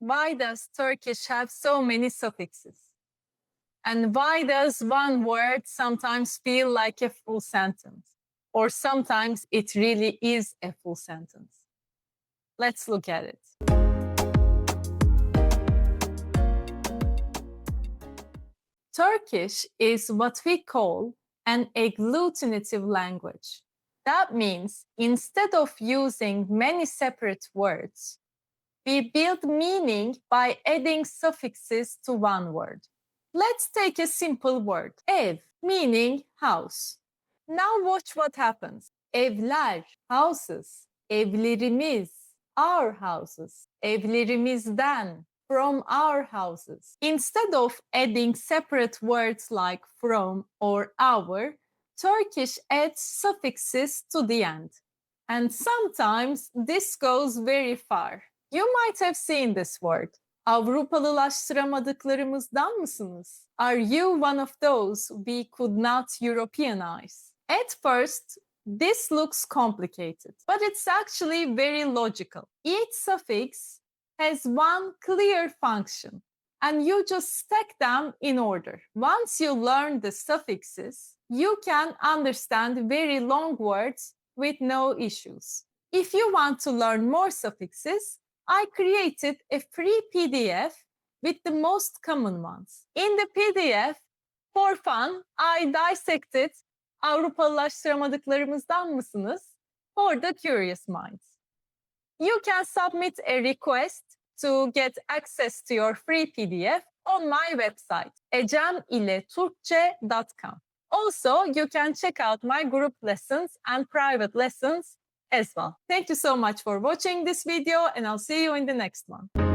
Why does Turkish have so many suffixes? And why does one word sometimes feel like a full sentence? Or sometimes it really is a full sentence? Let's look at it. Turkish is what we call an agglutinative language. That means instead of using many separate words, we build meaning by adding suffixes to one word. Let's take a simple word, ev, meaning house. Now watch what happens. Evler, houses. Evlerimiz, our houses. Evlerimizden, from our houses. Instead of adding separate words like from or our, Turkish adds suffixes to the end. And sometimes this goes very far. You might have seen this word. Avrupalılaştıramadıklarımızdan mısınız? Are you one of those we could not Europeanize? At first, this looks complicated, but it's actually very logical. Each suffix has one clear function, and you just stack them in order. Once you learn the suffixes, you can understand very long words with no issues. If you want to learn more suffixes, I created a free PDF with the most common ones. In the PDF, for fun, I dissected Avrupalılaştıramadıklarımızdan mısınız for the curious minds. You can submit a request to get access to your free PDF on my website, ecemileturkçe.com. Also, you can check out my group lessons and private lessons as well. Thank you so much for watching this video, and I'll see you in the next one.